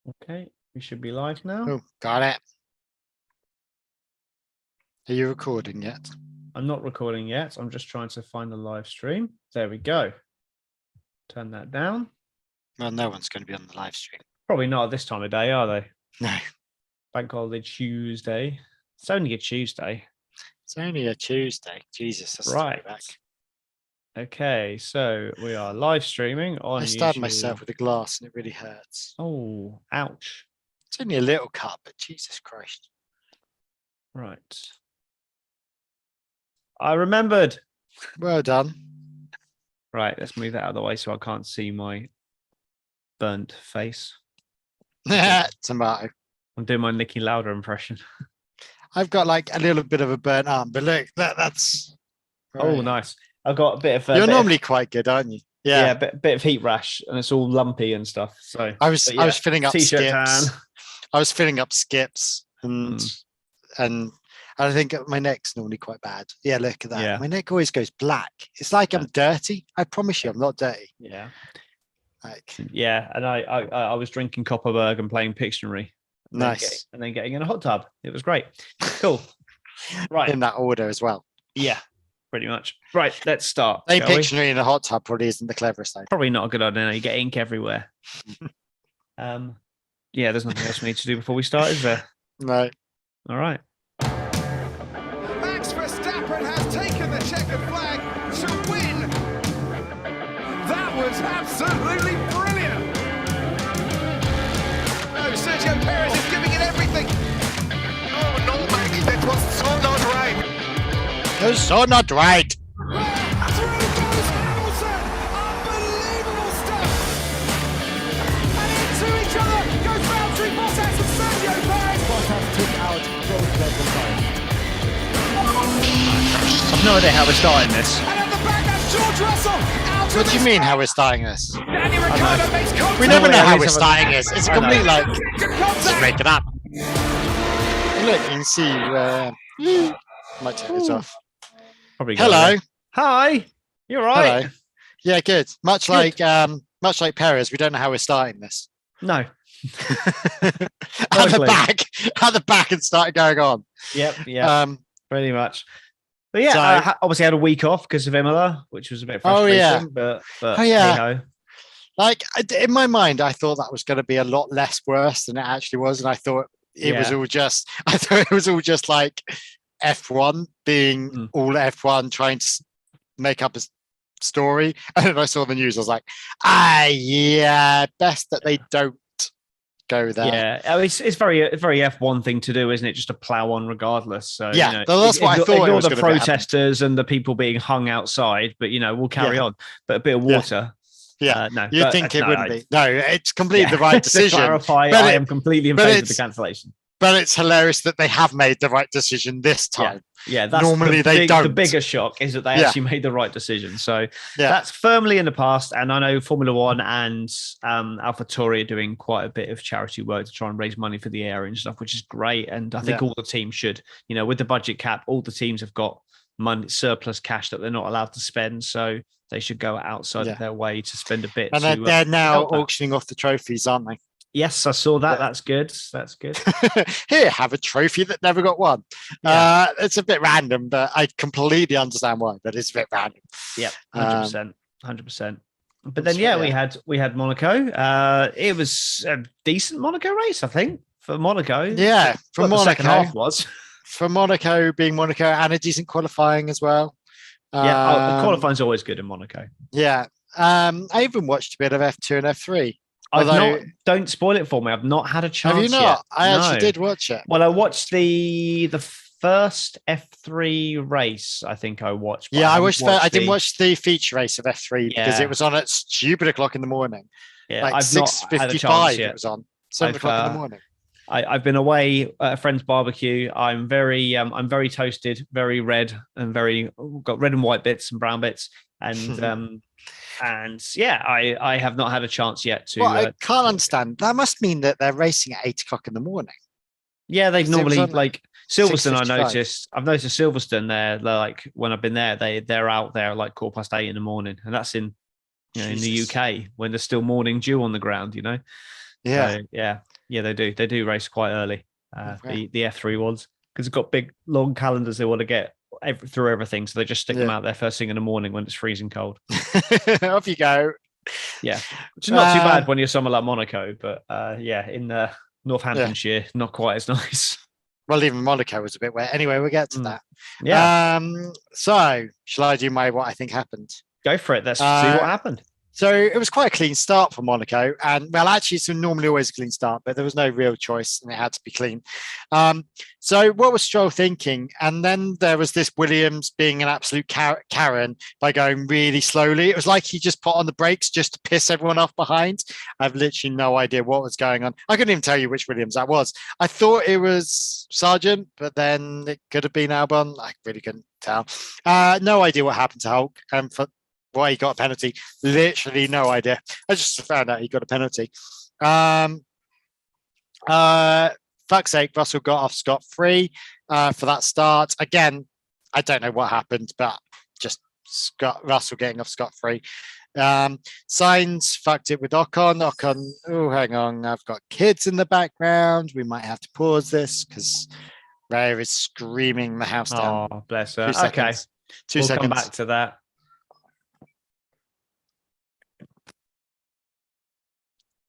Okay, we should be live now. Oh, got it. Are you recording yet? I'm not recording yet. I'm just trying to find the live stream. There we go. Turn that down. Well, no one's going to be on the live stream. Probably not at this time of day, are they? No. Bank holiday Tuesday. It's only a Tuesday. It's only a Tuesday. Jesus, that's right. Back. Okay, so we are live streaming on I stabbed YouTube. myself with a glass and it really hurts. Oh, ouch. It's only a little cut, but Jesus Christ. Right. I remembered. Well done. Right, let's move that out of the way so I can't see my burnt face. Tomato. I'm doing my Nicky Lauder impression. I've got like a little bit of a burnt arm, but look, that's. Right. Oh, nice. I've got a bit of. You're normally quite good, aren't you? Yeah, bit of heat rash, and it's all lumpy and stuff. So I was filling up T-shirt skips. tan. I was filling up skips, and I think my neck's normally quite bad. Yeah, look at that. Yeah. My neck always goes black. It's like I'm dirty. I promise you, I'm not dirty. Yeah. Like. Yeah, and I was drinking Copperberg and playing Pictionary. Nice. And then getting in a hot tub. It was great. Cool. Right. In that order as well. Yeah, pretty much. Right, let's start. Playing Pictionary in a hot tub probably isn't the cleverest thing. Probably not a good idea. You get ink everywhere. Yeah, there's nothing else we need to do before we start, is there? No. All right. Max Verstappen has taken the checkered flag to win. That was absolutely brilliant. No, Sergio Perez is giving it everything. Oh no, Max, that was so not right. That was so not right. Through goes Hamilton. Unbelievable stuff. And into each other goes Valtteri Bottas and Sergio Perez. Bottas took out both legs of both. I've no idea how we're starting this. And at the back, that's George Russell. What do you mean how we're starting this? Danny Ricciardo makes contact. We never know how we're starting this. It's complete like just make it up. Look, you can see might take this off. Probably. Hello. Hi. You're right. Hello. Yeah, good. Much like Perez, we don't know how we're starting this. No. At the back and started going on. Yep. Pretty much. But yeah, so, I obviously had a week off because of Imola, which was a bit frustrating. But hey-ho. Like in my mind, I thought that was going to be a lot less worse than it actually was, and I thought it was all just. I thought it was all just like F1 being all F1 trying to make up a story. And then I saw the news. I was like, best that they don't go there. Yeah, it's very F1 thing to do, isn't it? Just to plow on regardless. So yeah, that's what I thought. Ignore the protesters and the people being hung outside, but we'll carry on. But a bit of water. Yeah, no. You'd think it wouldn't be. No, it's completely the right decision. To clarify, I am completely in favour of the cancellation. But it's hilarious that they have made the right decision this time. Yeah, that's normally they don't. The bigger shock is that they actually made the right decision. So that's firmly in the past. And I know Formula One and AlphaTauri are doing quite a bit of charity work to try and raise money for the area and stuff, which is great. And I think all the teams should. With the budget cap, all the teams have got money, surplus cash that they're not allowed to spend. So they should go outside of their way to spend a bit. And they're now auctioning off the trophies, aren't they? Yes, I saw that. That's good. That's good. Here, have a trophy that never got won. Yeah. It's a bit random, but I completely understand why. But it's a bit random. Yeah, 100%. But then, we had Monaco. It was a decent Monaco race, I think, for Monaco. Yeah, for Monaco. The second half was for Monaco being Monaco and a decent qualifying as well. The qualifying is always good in Monaco. Yeah, I even watched a bit of F2 and F3. Don't spoil it for me. I've not had a chance. Have you not? Yet. I actually did watch it. Well, I watched the first F3 race. I think I watched. Yeah, I didn't watch the feature race of F3 because it was on at stupid o'clock in the morning. Yeah, like 6:55 it was on. 7 o'clock in the morning. I've been away at a friend's barbecue. I'm very toasted, very red, and got red and white bits and brown bits, and I have not had a chance yet to. Well, I can't understand. That must mean that they're racing at 8 o'clock in the morning. Yeah, they normally like Silverstone. I've noticed Silverstone. They're like when I've been there, they're out there like 8:15 in the morning, and that's in in the UK when there's still morning dew on the ground. Yeah. So, yeah. Yeah, they do. They do race quite early. Okay. The F3 ones, because it's got big long calendars. They want to get through everything, so they just stick them out there first thing in the morning when it's freezing cold. Off you go. Yeah, which is not too bad when you're somewhere like Monaco, but yeah, in Northamptonshire, not quite as nice. Well, even Monaco was a bit wet. Anyway, we'll get to that. Yeah. So, shall I do what I think happened? Go for it. Let's see what happened. So it was quite a clean start for Monaco. And well, actually, it's normally always a clean start, but there was no real choice and it had to be clean. So what was Stroll thinking? And then there was this Williams being an absolute Karen by going really slowly. It was like he just put on the brakes just to piss everyone off behind. I've literally no idea what was going on. I couldn't even tell you which Williams that was. I thought it was Sargent, but then it could have been Albon. I really couldn't tell. No idea what happened to Hulk. And for why he got a penalty, literally no idea. I just found out he got a penalty. Fuck's sake, Russell got off scot-free for that start. Again, I don't know what happened, but just Russell getting off scot-free. Sainz fucked it with Ocon. Oh, hang on, I've got kids in the background. We might have to pause this because Rhea is screaming the house down. Oh, bless her. 2 seconds. Okay, 2 we'll seconds. come back to that.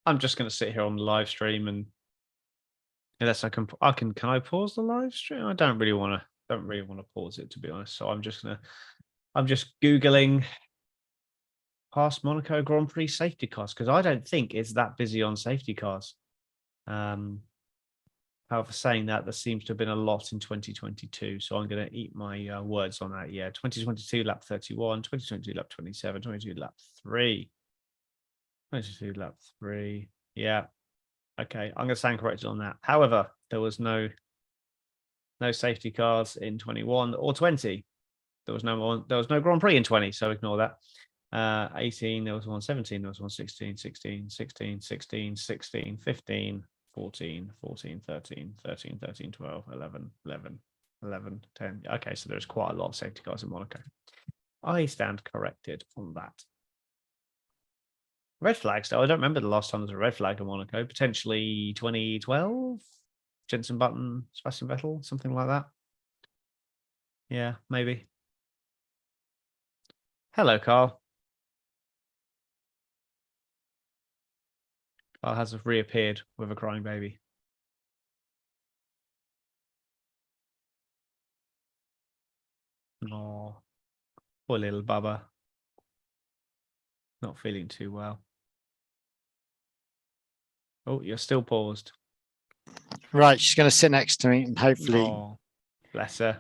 I'm just going to sit here on the live stream, and unless can I pause the live stream? I don't really want to pause it, to be honest. So I'm just Googling past Monaco Grand Prix safety cars, because I don't think it's that busy on safety cars. However, saying that, there seems to have been a lot in 2022. So I'm going to eat my words on that. Yeah, 2022 lap 31, 2022 lap 27, 2022 lap 3. 22 lap 3. Yeah. Okay. I'm going to stand corrected on that. However, there was no safety cars in 21 or 20. There was no Grand Prix in 20, so ignore that. 18, there was one 17, there was one 16, 16, 16, 16, 16, 15, 14, 14, 13, 13, 13, 12, 11, 11, 11, 10. Okay, so there's quite a lot of safety cars in Monaco. I stand corrected on that. Red flags, though. I don't remember the last time there was a red flag in Monaco. Potentially 2012? Jenson Button, Sebastian Vettel, something like that. Yeah, maybe. Hello, Carl. Carl has reappeared with a crying baby. Oh, poor little Bubba. Not feeling too well. Oh, you're still paused. Right, she's going to sit next to me and hopefully. Oh, bless her.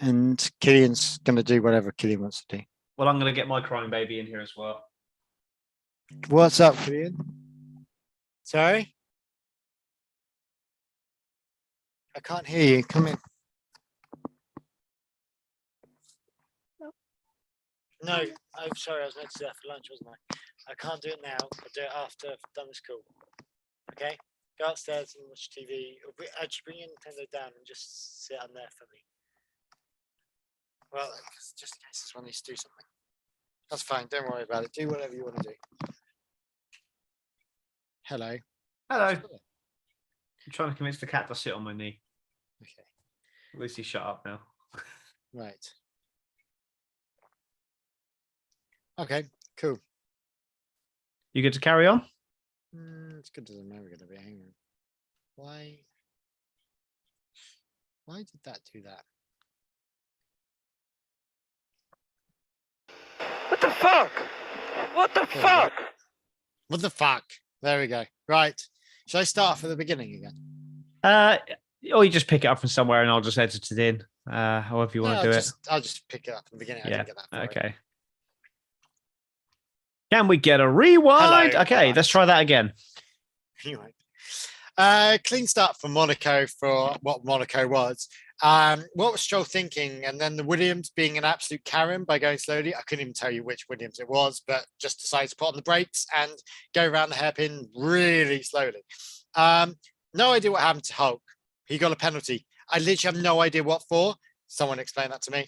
And Killian's going to do whatever Killian wants to do. Well, I'm going to get my crying baby in here as well. What's up, Killian? Sorry? I can't hear you. Come in. No, I'm sorry. I was meant to do that for lunch, wasn't I? I can't do it now. I'll do it after I've done this call. Okay? Go upstairs and watch TV. Actually, bring your Nintendo down and just sit on there for me. Well, just in case this one needs to do something. That's fine. Don't worry about it. Do whatever you want to do. Hello. Hello. I'm trying to convince the cat to sit on my knee. Okay. At least he's shut up now. Right. Okay, cool. You good to carry on? It's good, doesn't matter. We're going to be angry. Why did that do that? What the fuck? What the fuck? What the fuck? There we go. Right. Shall I start from the beginning again? Or you just pick it up from somewhere and I'll just edit it in. However you want to do it. I'll just pick it up from the beginning. I didn't get that far. Okay. Can we get a rewind? Hello, okay, right. Let's try that again. Anyway. Clean start for Monaco for what Monaco was. What was Stroll thinking? And then the Williams being an absolute Karen by going slowly. I couldn't even tell you which Williams it was, but just decided to put on the brakes and go around the hairpin really slowly. No idea what happened to Hulk. He got a penalty. I literally have no idea what for. Someone explain that to me.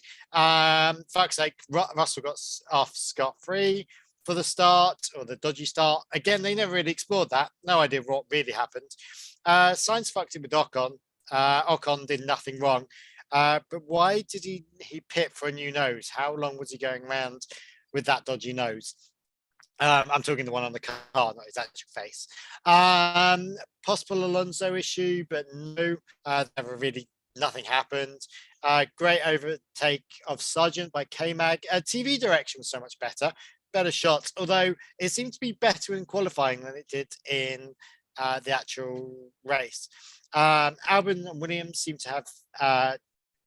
Fuck's sake, Russell got off scot-free. for the start, or the dodgy start. Again, they never really explored that. No idea what really happened. Sainz fucked it with Ocon. Ocon did nothing wrong. But why did he pit for a new nose? How long was he going around with that dodgy nose? I'm talking the one on the car, not his actual face. Possible Alonso issue, but no, never really, nothing happened. Great overtake of Sargent by K-Mag. TV direction was so much better shots, although it seemed to be better in qualifying than it did in the actual race. Albon and Williams seem to have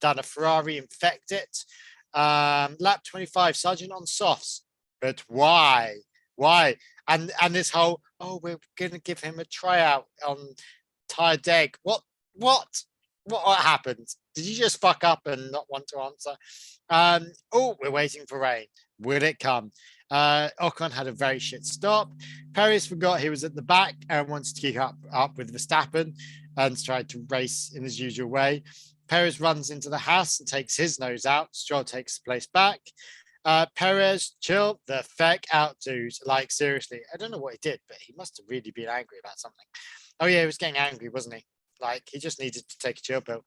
done a Ferrari infect it. Lap 25, Sargent on softs, but why? And this whole, we're gonna give him a tryout on tired egg. What happened? Did you just fuck up and not want to answer? We're waiting for rain. Will it come? Ocon had a very shit stop. Perez forgot he was at the back and wanted to keep up with Verstappen and tried to race in his usual way. Perez runs into the Haas and takes his nose out. Stroll takes the place back. Perez, chill the feck out, dude. Like, seriously, I don't know what he did, but he must have really been angry about something. Oh, yeah, he was getting angry, wasn't he? Like, he just needed to take a chill pill.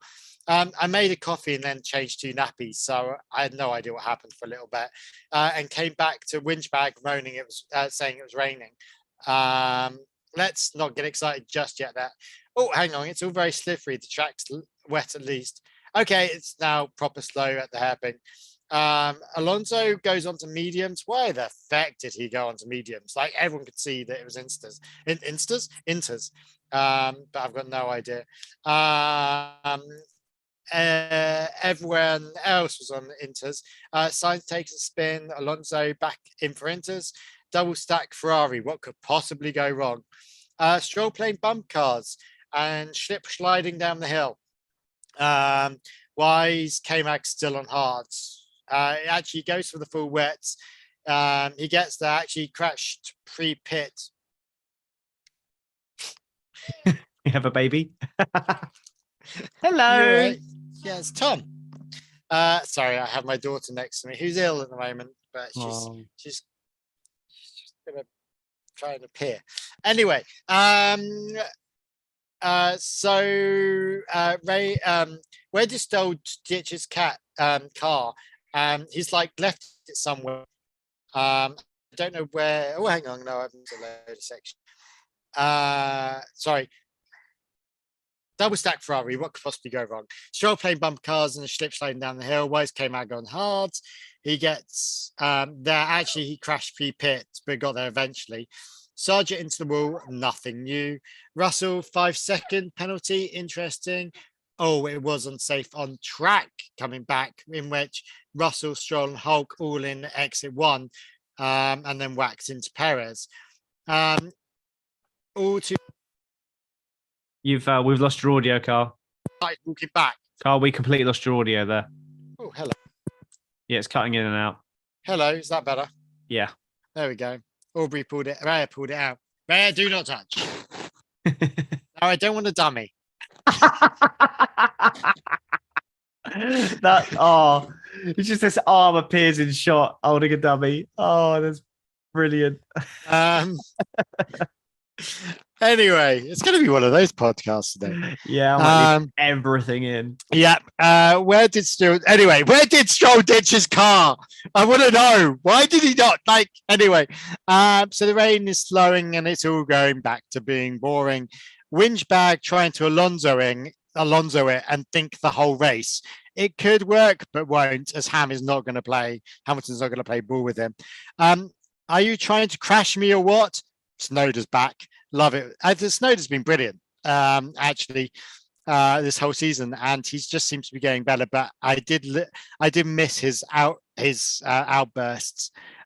I made a coffee and then changed 2 nappies, so I had no idea what happened for a little bit, and came back to Winchbag moaning it was saying it was raining. Let's not get excited just yet. Hang on, it's all very slippery. The track's wet at least. Okay, it's now proper slow at the hairpin. Alonso goes on to mediums. Why the feck did he go on to mediums? Like, everyone could see that it was Inters. But I've got no idea. Everyone else was on Inters. Sainz takes a spin. Alonso back in for Inters. Double stack Ferrari. What could possibly go wrong? Stroll playing bump cars and sliding down the hill. Why is K-Mag still on hards? It actually goes for the full wets. He gets there, actually crashed pre-pit. You have a baby? Hello. Right. Yeah, it's Tom. Sorry, I have my daughter next to me who's ill at the moment, but she's just gonna try and appear. Anyway, Ray, where did Stoll ditch his car? He's like left it somewhere. I don't know where. Oh, hang on, no, I haven't a load of section. Sorry. Double stack Ferrari. What could possibly go wrong? Stroll playing bumper cars and a slip sliding down the hill. Why is K-Mag on hard? He gets there. Actually, he crashed pre-pit, but got there eventually. Sargent into the wall. Nothing new. Russell 5-second penalty. Interesting. It was unsafe on track coming back, in which Russell, Stroll, and Hulk all in exit 1, and then whacked into Perez. All to. We've lost your audio, Carl. Walking back. Carl, we completely lost your audio there. Oh, hello. Yeah, it's cutting in and out. Hello, is that better? Yeah. There we go. Aubrey pulled it. Raya pulled it out. Raya, do not touch. No, I don't want a dummy. It's just this arm appears in shot holding a dummy. Oh, that's brilliant. Anyway, it's going to be one of those podcasts today. Yeah, I leave everything in. Yeah. Where did Stroll ditch his car? I want to know. Why did he not? Anyway. So the rain is slowing and it's all going back to being boring. Winchbag trying to Alonso it and think the whole race. It could work, but won't, as Hamilton's not going to play ball with him. Are you trying to crash me or what? Snowder's back. Love it. Snowder's been brilliant, actually, this whole season, and he just seems to be getting better. But I did miss his outbursts.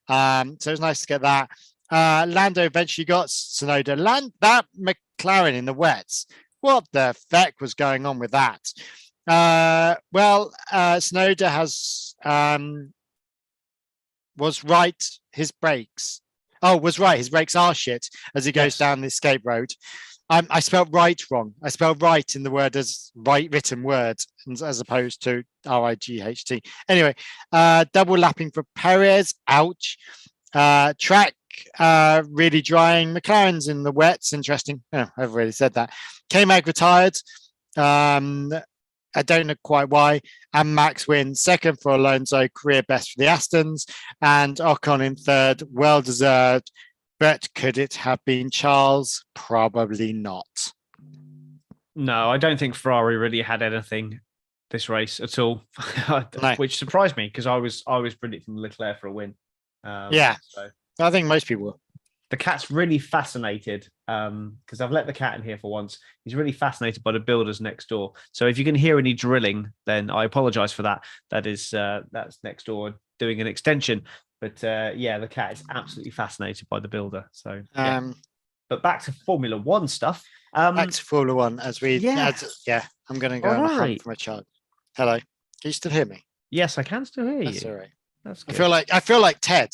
So it was nice to get that. Lando eventually got Snowder. That McLaren in the wets. What the feck was going on with that? Snowder was right. His brakes. Was right. His brakes are shit as he goes down the escape road. I spelled right wrong. I spelled right in the word as right written word as opposed to RIGHT. Anyway, double lapping for Perez. Ouch. Track really drying. McLaren's in the wets. Interesting. Oh, I've already said that. K-Mag retired. I don't know quite why. And Max wins second for Alonso, career best for the Astons, and Ocon in third, well deserved. But could it have been Charles? Probably not. No, I don't think Ferrari really had anything this race at all, No. which surprised me because I was predicting Leclerc for a win. Yeah, so. I think most people will. The cat's really fascinated because I've let the cat in here for once. He's really fascinated by the builders next door. So if you can hear any drilling, then I apologize for that. That's next door doing an extension. But the cat is absolutely fascinated by the builder. So, but back to Formula One stuff. Back to Formula One I'm going to go on a hunt for my child. Hello, can you still hear me? Yes, I can still hear you. That's all right. That's good. I feel like Ted.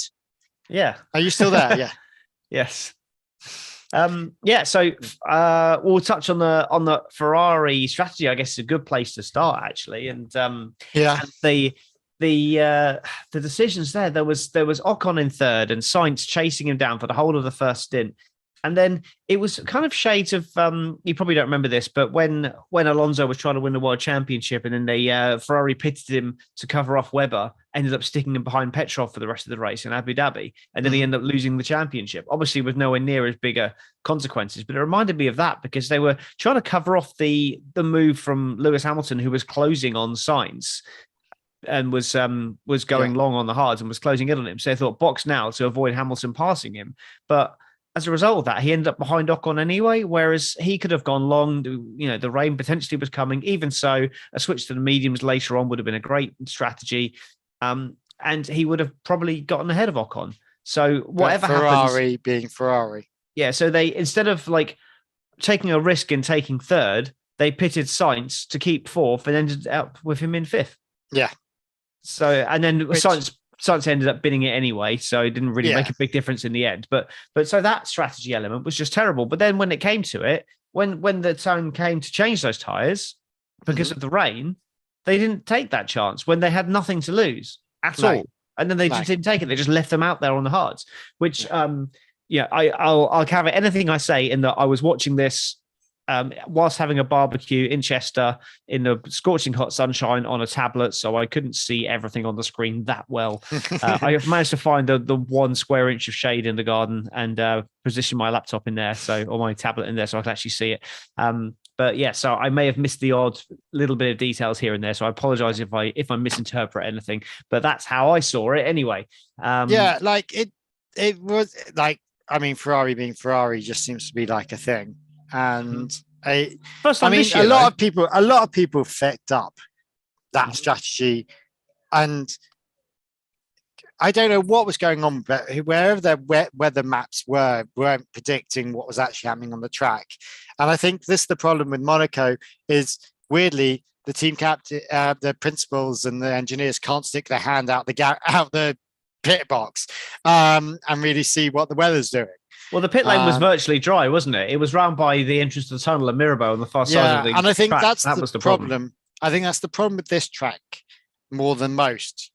Yeah. Are you still there? Yeah. Yes. So we'll touch on the Ferrari strategy. I guess is a good place to start actually. And and the decisions there was Ocon in third and Sainz chasing him down for the whole of the first stint. And then it was kind of shades of you probably don't remember this, but when Alonso was trying to win the world championship and then they Ferrari pitted him to cover off Webber, ended up sticking him behind Petrov for the rest of the race in Abu Dhabi, and then he ended up losing the championship, obviously with nowhere near as bigger consequences. But it reminded me of that because they were trying to cover off the move from Lewis Hamilton, who was closing on Sainz and was going long on the hards and was closing in on him. So they thought box now to avoid Hamilton passing him. But as a result of that, he ended up behind Ocon anyway, whereas he could have gone long. The rain potentially was coming. Even so, a switch to the mediums later on would have been a great strategy. And he would have probably gotten ahead of Ocon. So whatever Ferrari happens, being Ferrari. Yeah. So they, instead of like taking a risk and taking third, they pitted Sainz to keep fourth and ended up with him in fifth. Yeah. So, and then Sainz ended up binning it anyway, so it didn't really make a big difference in the end. But so that strategy element was just terrible. But then when it came to it, when the time came to change those tires because of the rain, they didn't take that chance when they had nothing to lose at all. And then they just didn't take it. They just left them out there on the hards, which I'll cover anything I say in that I was watching this whilst having a barbecue in Chester in the scorching hot sunshine on a tablet, so I couldn't see everything on the screen that well. I managed to find the 1 square inch of shade in the garden and position my laptop in there, or my tablet in there, so I could actually see it. But yeah, so I may have missed the odd little bit of details here and there, so I apologize if I misinterpret anything. But that's how I saw it anyway. It was like, I mean, Ferrari being Ferrari just seems to be like a thing. And a lot of people picked up that strategy, and I don't know what was going on, but wherever their weather maps weren't predicting what was actually happening on the track. And I think this is the problem with Monaco is, weirdly, the team captain, the principals and the engineers can't stick their hand out the pit box and really see what the weather's doing. Well, the pit lane was virtually dry, wasn't it? It was round by the entrance to the tunnel at Mirabeau on the far side of the track. And I think that was the problem. I think that's the problem with this track more than most.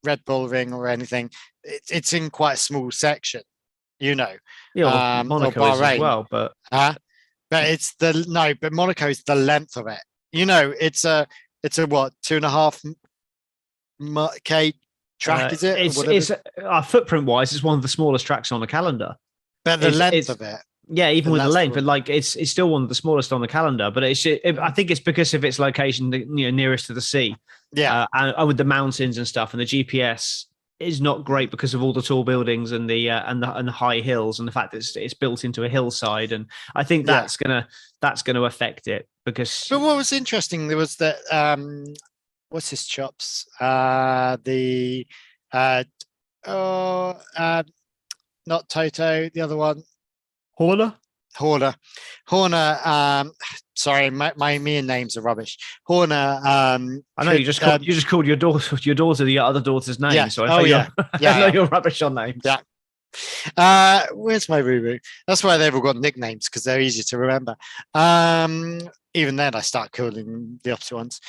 Red Bull Ring or anything, it's in quite a small section. Yeah, well, Monaco is as well, but it's but Monaco is the length of it. It's a what, 2.5 K track, is it? It's footprint wise, it's one of the smallest tracks on the calendar. But the length of it. Yeah, even with the length, but like it's still one of the smallest on the calendar. But I think it's because of its location, nearest to the sea. Yeah, and with the mountains and stuff, and the GPS is not great because of all the tall buildings and the high hills, and the fact that it's built into a hillside. And I think that's gonna affect it because. But what was interesting, there was that what's his chops? Not Toto, the other one. Horner. Sorry, my names are rubbish. Horner. I know you just called your daughter the other daughter's name. Yeah. So I know you're rubbish on names. Yeah. Where's my Ruru? That's why they've all got nicknames, because they're easy to remember. Even then I start calling the opposite ones.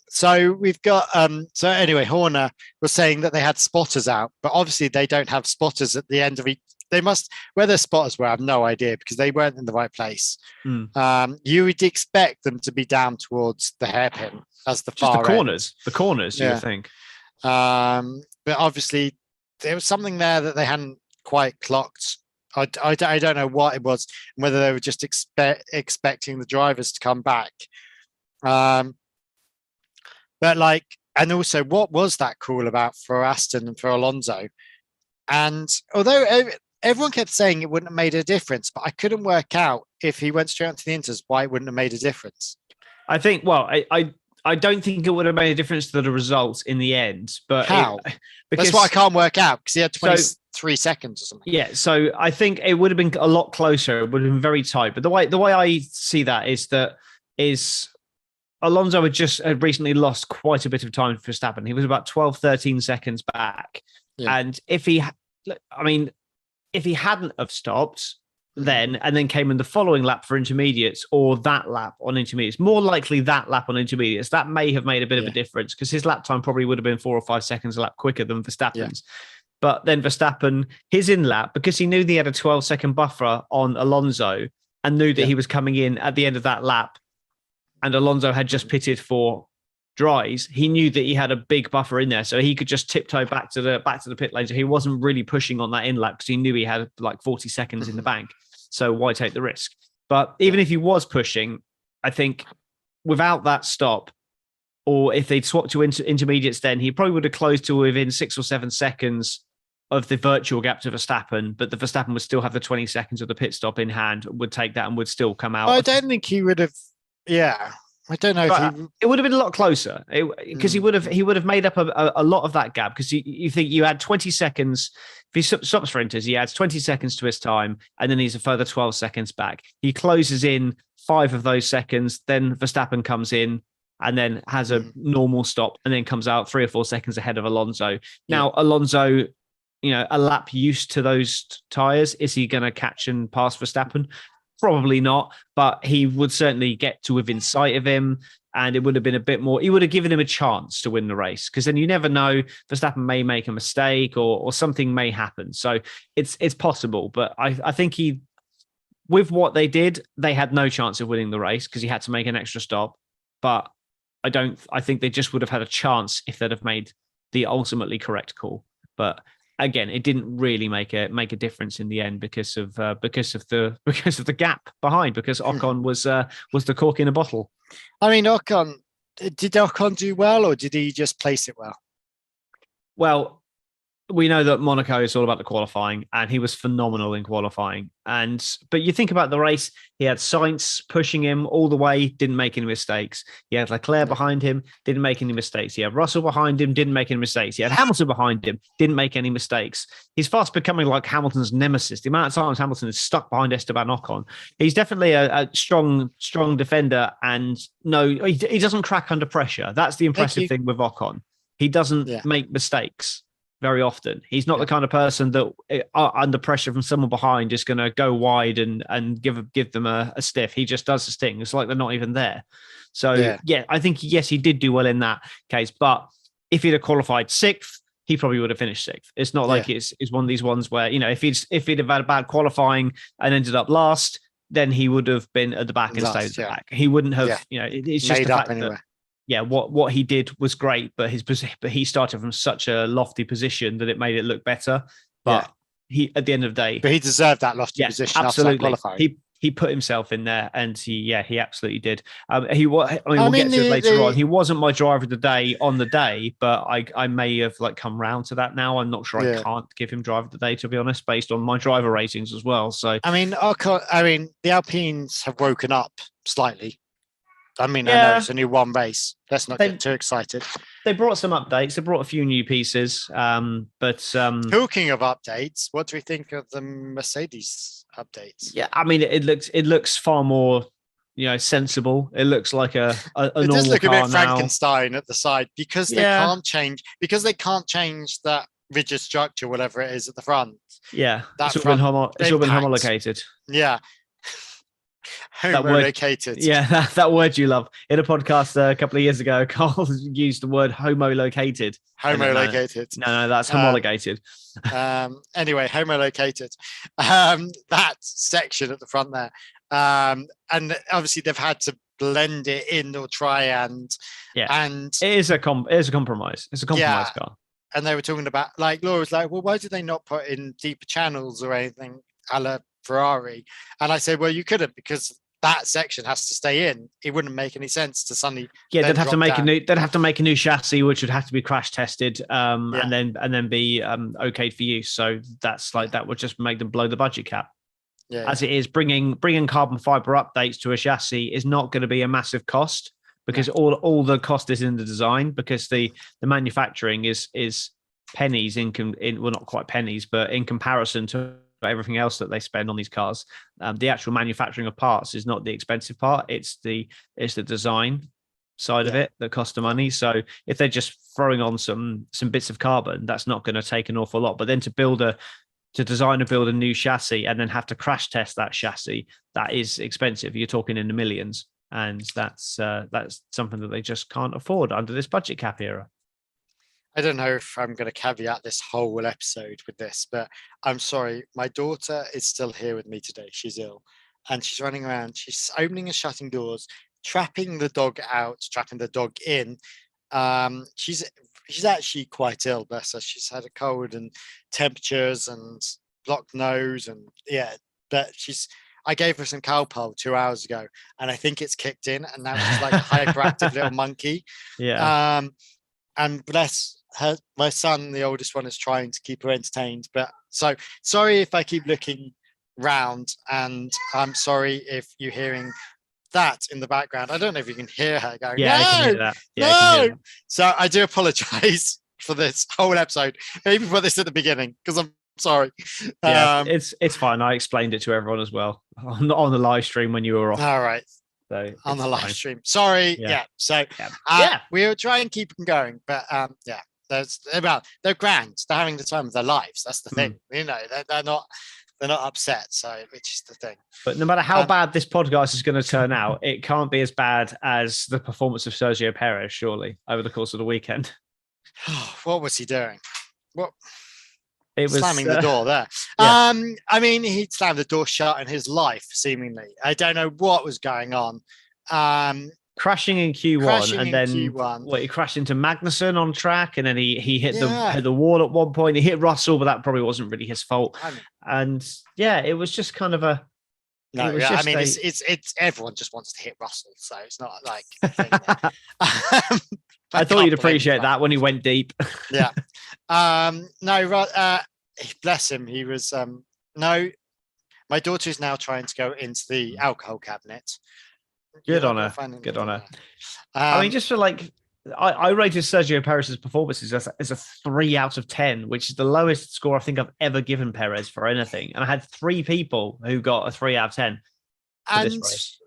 So we've got so anyway, Horner was saying that they had spotters out, but obviously they don't have spotters at the end of each. They must, where their spotters were, I have no idea, because they weren't in the right place. You would expect them to be down towards the hairpin as the just far the corners. end. The corners, you would think. But obviously there was something there that they hadn't quite clocked. I don't know what it was, whether they were just expecting the drivers to come back. But like, and also, what was that call about for Aston and for Alonso? And although everyone kept saying it wouldn't have made a difference, but I couldn't work out if he went straight onto the inters, why it wouldn't have made a difference. I think, well, I don't think it would have made a difference to the results in the end. But how? Because that's what I can't work out, because he had 23 seconds or something. Yeah, so I think it would have been a lot closer. It would have been very tight. But the way I see that is Alonso had recently lost quite a bit of time for Verstappen. He was about 12, 13 seconds back. Yeah. And if he hadn't have stopped then and then came in the following lap for intermediates, or that lap on intermediates, more likely that lap on intermediates, that may have made a bit of a difference, because his lap time probably would have been 4 or 5 seconds a lap quicker than Verstappen's. But then Verstappen, his in lap, because he knew he had a 12-second buffer on Alonso and knew that he was coming in at the end of that lap, and Alonso had just pitted for dries, he knew that he had a big buffer in there, so he could just tiptoe back to the pit lane. So he wasn't really pushing on that in lap, because he knew he had like 40 seconds in the bank. So why take the risk? But even if he was pushing, I think without that stop, or if they'd swapped to intermediates, then he probably would have closed to within 6 or 7 seconds of the virtual gap to Verstappen. But the Verstappen would still have the 20 seconds of the pit stop in hand, would take that and would still come out. I don't think he would have. Yeah. I don't know if it would have been a lot closer, because he would have made up a lot of that gap, because you think you add 20 seconds. If he stops for inters, he adds 20 seconds to his time, and then he's a further 12 seconds back. He closes in 5 of those seconds, then Verstappen comes in and then has a normal stop, and then comes out 3 or 4 seconds ahead of Alonso. Now, Alonso, a lap used to those tyres, is he going to catch and pass Verstappen? Probably not, but he would certainly get to within sight of him, and it would have been a bit more. He would have given him a chance to win the race, because then you never know. Verstappen may make a mistake, or something may happen. So it's possible, but I think with what they did, they had no chance of winning the race, because he had to make an extra stop. But I think they just would have had a chance if they'd have made the ultimately correct call. But again, it didn't really make a difference in the end, because of the gap behind, because Ocon was the cork in a bottle. I mean, did Ocon do well, or did he just place it well? Well, we know that Monaco is all about the qualifying, and he was phenomenal in qualifying. But you think about the race, he had Sainz pushing him all the way, didn't make any mistakes. He had Leclerc behind him, didn't make any mistakes. He had Russell behind him, didn't make any mistakes. He had Hamilton behind him, didn't make any mistakes. He's fast becoming like Hamilton's nemesis. The amount of times Hamilton is stuck behind Esteban Ocon. He's definitely a strong defender, and no, he doesn't crack under pressure. That's the impressive thing with Ocon. He doesn't make mistakes very often. He's not the kind of person that under pressure from someone behind is going to go wide and give them a stiff. He just does his thing. It's like they're not even there. So I think he did do well in that case. But if he'd have qualified 6th, he probably would have finished 6th. It's not like it's one of these ones where, if he'd have had a bad qualifying and ended up last, then he would have been at the back and stayed at the back. He wouldn't have, it's just made the up fact anyway. that what he did was great, but he started from such a lofty position that it made it look better. But he, at the end of the day, but he deserved that lofty position. Absolutely, after qualifying. He put himself in there, and he absolutely did. We'll get to it later on. He wasn't my driver of the day on the day, but I may have come round to that now. I'm not sure. I can't give him driver of the day, to be honest, based on my driver ratings as well. So the Alpines have woken up slightly. I know it's only one race. Let's not get too excited. They brought some updates. They brought a few new pieces. But talking of updates, what do we think of the Mercedes updates? Yeah, it looks far more, sensible. It looks like a normal car now. It does look a bit Frankenstein at the side, because they can't change. Because they can't change that rigid structure, whatever it is at the front. Yeah, That it's all been homologated. Yeah. Homolocated. That word you love. In a podcast a couple of years ago, Carl used the word homolocated. Homologated. No, that's homologated. Anyway, homolocated. That section at the front there. And obviously they've had to blend it in or try and it is a compromise. It's a compromise car. And they were talking about, like, Laura was like, well, why did they not put in deeper channels or anything a la Ferrari? And I said, well, you couldn't, because that section has to stay in. It wouldn't make any sense to suddenly. They'd have to make a new chassis, which would have to be crash tested, and then be okayed for use. So that would just make them blow the budget cap. Yeah, as it is, bringing carbon fiber updates to a chassis is not going to be a massive cost, because all the cost is in the design, because the manufacturing is pennies well, not quite pennies, but in comparison to everything else that they spend on these cars. The actual manufacturing of parts is not the expensive part. It's the design side of it that costs the money. So if they're just throwing on some bits of carbon, that's not going to take an awful lot. But then to design and build a new chassis and then have to crash test that chassis, that is expensive. You're talking in the millions, and that's something that they just can't afford under this budget cap era. I don't know if I'm going to caveat this whole episode with this, but I'm sorry. My daughter is still here with me today. She's ill and she's running around. She's opening and shutting doors, trapping the dog out, trapping the dog in. She's actually quite ill, bless her. She's had a cold and temperatures and blocked nose, and but I gave her some Calpol 2 hours ago, and I think it's kicked in, and now she's like a hyperactive little monkey. Yeah. And bless her, my son, the oldest one, is trying to keep her entertained. But so sorry if I keep looking round, and I'm sorry if you're hearing that in the background. I don't know if you can hear her going, I can hear that. No. I can hear that. So I do apologize for this whole episode. Maybe put this at the beginning, because I'm sorry. Yeah, it's fine. I explained it to everyone as well on the live stream when you were off. All right. So on the live stream. Sorry. So we'll try and keep them going. But they're grand. They're having the time of their lives. That's the thing. You know, they're not upset. So which is the thing. But no matter how bad this podcast is going to turn out, it can't be as bad as the performance of Sergio Perez, surely, over the course of the weekend. What was he doing? What? It was slamming the door there. I mean, he slammed the door shut in his life, seemingly. I don't know what was going on. Crashing in Q1, and then he crashed into Magnussen on track, and then he hit the wall at one point. He hit Russell, but that probably wasn't really his fault. It was just kind of a. No, it's everyone just wants to hit Russell, so it's not like. A thing I thought you'd appreciate that when he went deep. Bless him. He was my daughter is now trying to go into the alcohol cabinet. Good on her. I mean, just for I rated Sergio Perez's performances as a 3 out of 10, which is the lowest score I think I've ever given Perez for anything. And I had 3 people who got a 3 out of 10 for this race.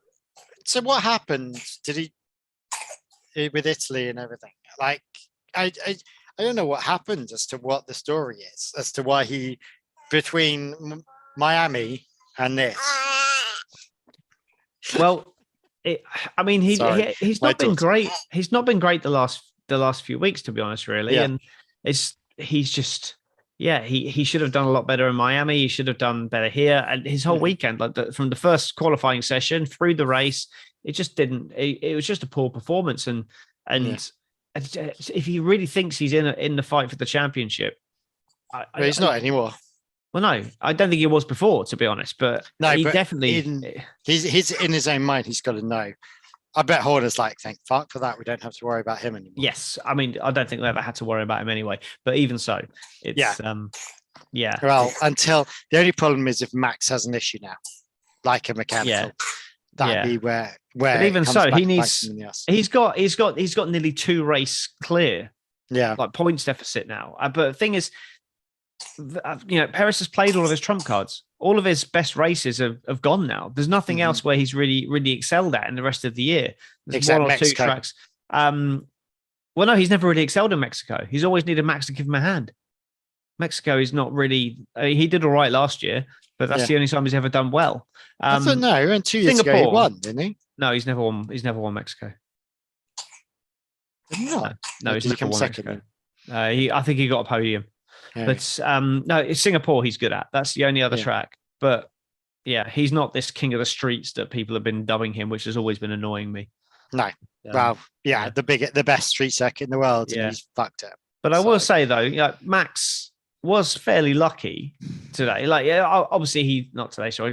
So what happened? Did he with Italy and everything? Like, I don't know what happened as to what the story is, as to why he, between Miami and this. Well, he's not been great. He's not been great the last few weeks, to be honest, really. Yeah. And he's just, he should have done a lot better in Miami. He should have done better here. And his whole weekend, from the first qualifying session through the race, it just didn't. It was just a poor performance. And if he really thinks he's in the fight for the championship, he's not anymore. Well, no, I don't think he was before, to be honest. But definitely, he's in his own mind. He's got to know. I bet Horner's like, thank fuck for that. We don't have to worry about him anymore. Yes, I mean, I don't think they ever had to worry about him anyway. But even so, it's Well, until the only problem is if Max has an issue now, like a mechanical. That'd be where. But even so, he needs. He's got nearly 2 race clear. Yeah, like points deficit now. But the thing is, Perez has played all of his trump cards. All of his best races have gone now. There's nothing else where he's really excelled at in the rest of the year. There's except 1 or Mexico. 2 tracks. Well, no, he's never really excelled in Mexico. He's always needed Max to give him a hand. Mexico is not really. He did all right last year, but that's the only time he's ever done well. I don't know. And 2 years ago he won, didn't he? No, he's never won. He's never won Mexico. No, he's never won Mexico. I think he got a podium. Yeah. But no, it's Singapore he's good at. That's the only other track. But yeah, he's not this king of the streets that people have been dubbing him, which has always been annoying me. No. The best street circuit in the world, and he's fucked it. But I will say though, Max was fairly lucky today. Like, obviously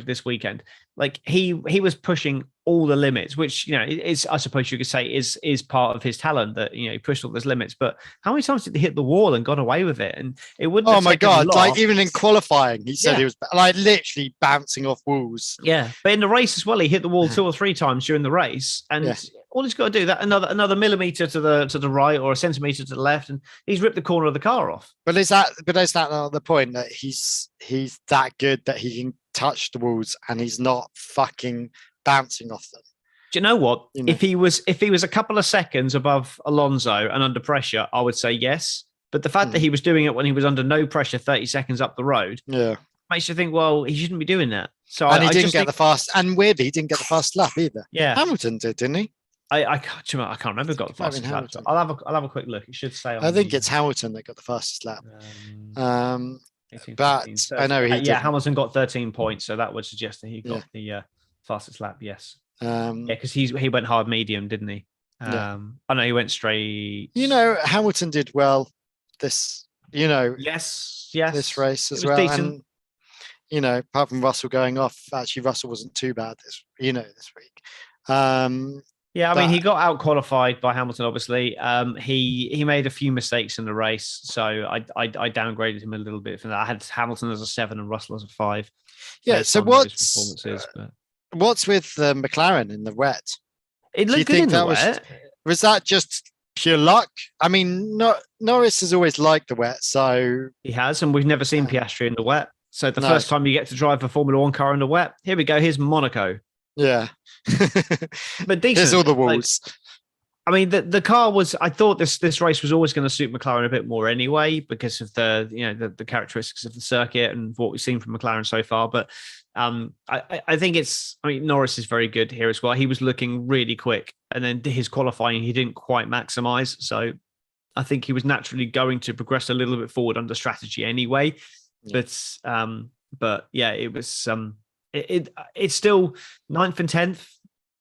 this weekend. Like he was pushing all the limits, which is, I suppose you could say, is part of his talent, that he pushed all those limits. But how many times did he hit the wall and got away with it? And it wouldn't. Oh my god! Like even in qualifying, he said he was like literally bouncing off walls. Yeah, but in the race as well, he hit the wall 2 or 3 times during the race, and all he's got to do that another millimeter to the right or a centimeter to the left, and he's ripped the corner of the car off. But is that not the point, that he's that good that he can touch the walls and he's not fucking bouncing off them? Do you know what? If he was a couple of seconds above Alonso and under pressure, I would say yes. But the fact that he was doing it when he was under no pressure, 30 seconds up the road, makes you think, well, he shouldn't be doing that. So he didn't get the fast, and weirdly, he didn't get the fast lap either. Yeah, Hamilton did, didn't he? I can't remember who got the fastest lap. I'll have a quick look. It should say. I think it's Hamilton that got the fastest lap. But I know he. Hamilton got 13 points, so that would suggest that he got the fastest lap. Yes. Because he went hard medium, didn't he? I know he went straight. Hamilton did well this. Yes. This race as well. Decent. And apart from Russell going off, actually Russell wasn't too bad this week. Yeah, I mean, he got out qualified by Hamilton. Obviously, he made a few mistakes in the race, so I downgraded him a little bit from that. I had Hamilton as a 7 and Russell as a 5. Yeah. So what's with McLaren in the wet? It looked good in the wet. Was that just pure luck? I mean, Norris has always liked the wet, so he has, and we've never seen Piastri in the wet. So the first time you get to drive a Formula One car in the wet, here we go. Here's Monaco. Yeah. But decent. There's all the walls. I mean, the car was. I thought this race was always going to suit McLaren a bit more anyway, because of the characteristics of the circuit and what we've seen from McLaren so far. But I think Norris is very good here as well. He was looking really quick, and then his qualifying he didn't quite maximize. So I think he was naturally going to progress a little bit forward under strategy anyway. Yeah. But yeah, it was it's still 9th and 10th.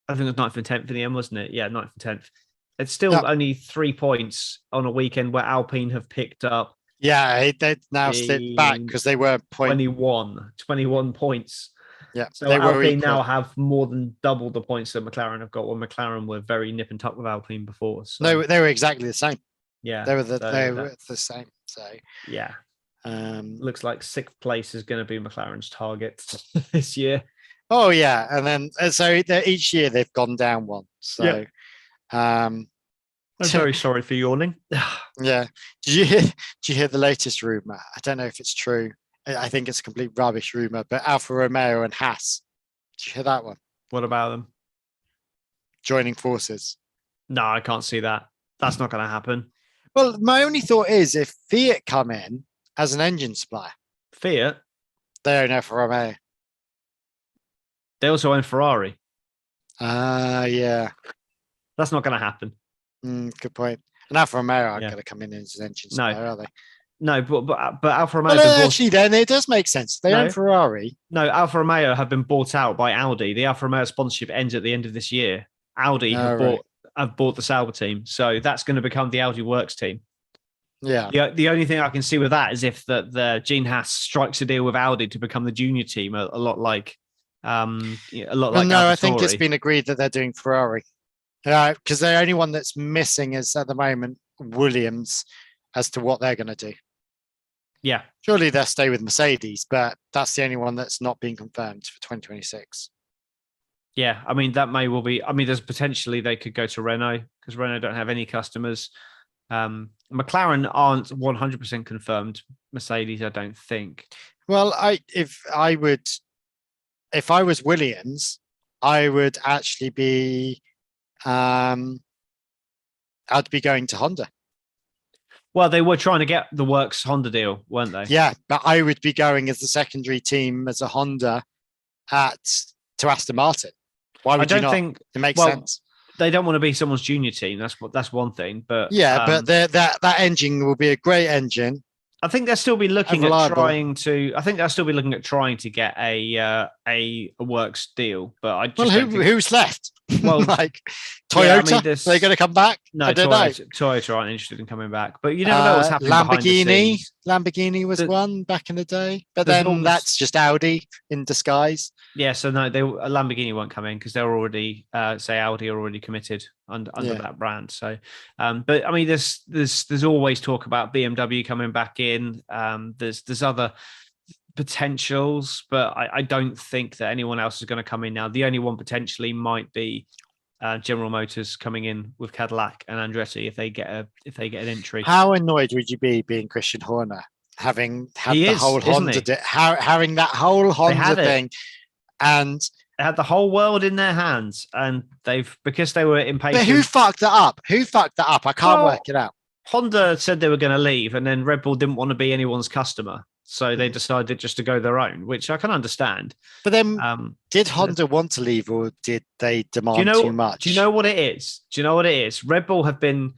I think it was 9th and 10th in the end, wasn't it? Yeah, 9th and 10th. It's still only 3 points on a weekend where Alpine have picked up. Yeah, they've now slipped back because they were 21 points. Yeah, so Alpine now have more than double the points that McLaren have got. Well, McLaren were very nip and tuck with Alpine before. So. They were exactly the same. Yeah, they were the same. So yeah. Looks like 6th place is going to be McLaren's target this year. Oh yeah, and then so each year they've gone down one. So, I'm very sorry for yawning. Yeah, did you hear the latest rumor? I don't know if it's true. I think it's a complete rubbish rumor. But Alfa Romeo and Haas, did you hear that one? What about them joining forces? No, I can't see that. That's not going to happen. Well, my only thought is if Fiat come in as an engine supplier. Fiat? They own Alfa Romeo. They also own Ferrari. Yeah. That's not going to happen. Good point. And Alfa Romeo aren't going to come in as an engine supplier, are they? No, but Alfa Romeo... Well, actually, then it does make sense. They own Ferrari. No, Alfa Romeo have been bought out by Audi. The Alfa Romeo sponsorship ends at the end of this year. Audi have bought the Sauber team. So that's going to become the Audi Works team. Yeah. The only thing I can see with that is if the Gene Haas strikes a deal with Audi to become the junior team, a lot like no, I think it's been agreed that they're doing Ferrari. Because the only one that's missing is at the moment Williams as to what they're going to do. Yeah. Surely they'll stay with Mercedes, but that's the only one that's not been confirmed for 2026. Yeah, I mean, that may well be. I mean, there's potentially they could go to Renault because Renault don't have any customers. McLaren aren't 100% confirmed. Mercedes, I don't think. Well, if I was Williams, I would actually be, I'd be going to Honda. Well, they were trying to get the Works Honda deal, weren't they? Yeah, but I would be going as the secondary team as a Honda to Aston Martin. Why would you not? It makes sense. They don't want to be someone's junior team. That's one thing. But but that engine will be a great engine. I think they'll still be looking at trying to. I think they'll still be looking at trying to get a Works deal. But I just who's left? Well, like Toyota, are they going to come back? No, Toyota aren't interested in coming back. But you never know what's happening. Lamborghini was one back in the day, but then that's just Audi in disguise. Yeah, so no, Lamborghini won't come in because they're already Audi are already committed under that brand. So, but I mean, there's always talk about BMW coming back in. There's other potentials, but I don't think that anyone else is going to come in now. The only one potentially might be General Motors coming in with Cadillac and Andretti if they get an entry. How annoyed would you be being Christian Horner, having had the whole Honda, having that whole Honda thing, and they had the whole world in their hands, and because they were impatient. But who fucked that up? I can't work it out. Honda said they were going to leave, and then Red Bull didn't want to be anyone's customer. So they decided just to go their own, which I can understand. But then did Honda want to leave, or did they demand too much? Do you know what it is? Red Bull have been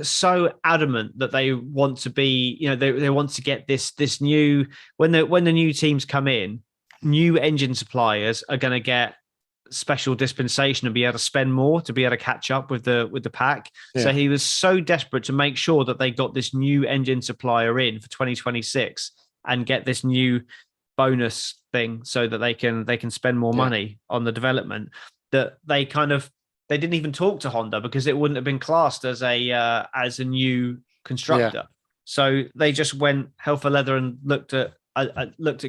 so adamant that they want to be, they want to get this new, when the new teams come in, new engine suppliers are going to get special dispensation and be able to spend more to be able to catch up with the pack. Yeah. So he was so desperate to make sure that they got this new engine supplier in for 2026 and get this new bonus thing so that they can spend more money on the development, that they didn't even talk to Honda because it wouldn't have been classed as a new constructor. Yeah. So they just went hell for leather and looked at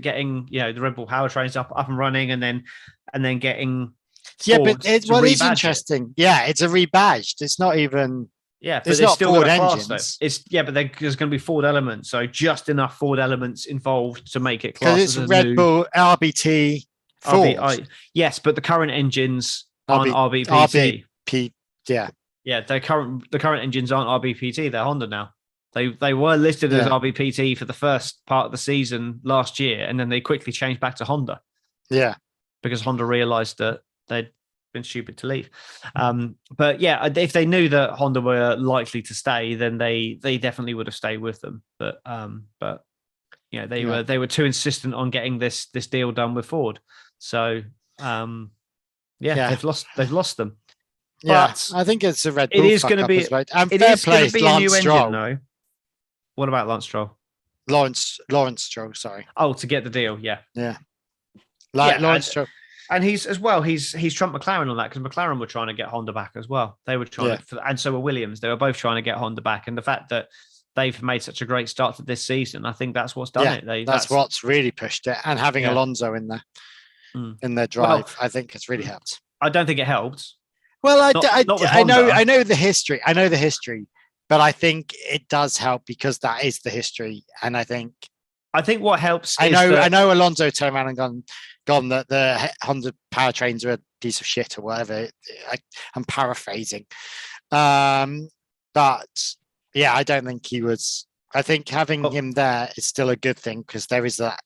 getting the Red Bull powertrains up and running, and then getting Ford, but it's interesting. Yeah, it's a rebadged. It's not even. Yeah, but it's not still Ford engines. But there's going to be Ford elements, so just enough Ford elements involved to make it classed as a Red Bull RBT Ford. Yes, but the current engines aren't RBPT. Yeah. The current engines aren't RBPT. They're Honda now. They were listed as RBPT for the first part of the season last year, and then they quickly changed back to Honda. Yeah, because Honda realised that they'd been stupid to leave. But yeah, if they knew that Honda were likely to stay, then they definitely would have stayed with them. But they were too insistent on getting this deal done with Ford. So they've lost them. Yeah, but I think it's a Red Bull. It is going to be. It is going to be a new engine, though. What about Lance Stroll? Lawrence Stroll, sorry. Oh, to get the deal, yeah. Lawrence Stroll. And he's trumped McLaren on that, because McLaren were trying to get Honda back as well. They were trying and so were Williams. They were both trying to get Honda back. And the fact that they've made such a great start to this season, I think that's what's done it. That's what's really pushed it. And having Alonso in there, in their drive, I think it's really helped. I don't think it helped. Well, I know the history. But I think it does help because that is the history. And I think what helps. I know Alonso turned around and gone that the Honda powertrains are a piece of shit or whatever. I'm paraphrasing. But yeah, I don't think he was. I think having him there is still a good thing because there is that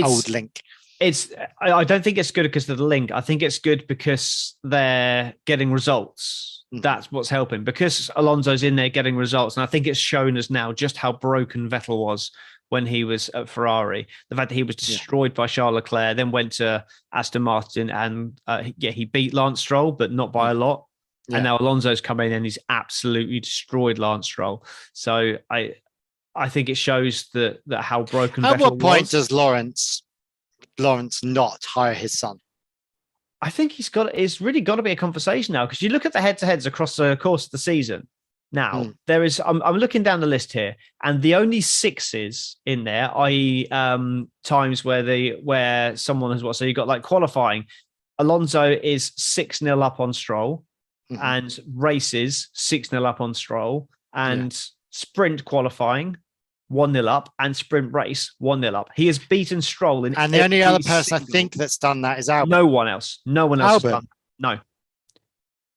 old link. I don't think it's good because of the link. I think it's good because they're getting results. That's what's helping, because Alonso's in there getting results. And I think it's shown us now just how broken Vettel was when he was at Ferrari. The fact that he was destroyed by Charles Leclerc, then went to Aston Martin and he beat Lance Stroll, but not by a lot. Yeah. And now Alonso's come in and he's absolutely destroyed Lance Stroll. So I think it shows that how broken Vettel was. At what point does Lawrence not hire his son? I think it's really got to be a conversation now, because you look at the head-to-heads across the course of the season. Now, there is, I'm looking down the list here, and the only sixes in there, i.e. times where someone has what. So you've got like qualifying. Alonso is 6-0 up on Stroll, and races 6-0 up on Stroll, and sprint qualifying 1-0 up, and sprint race 1-0 up. He has beaten Stroll in. And the only other person I think that's done that is Albon. No one else has done. No.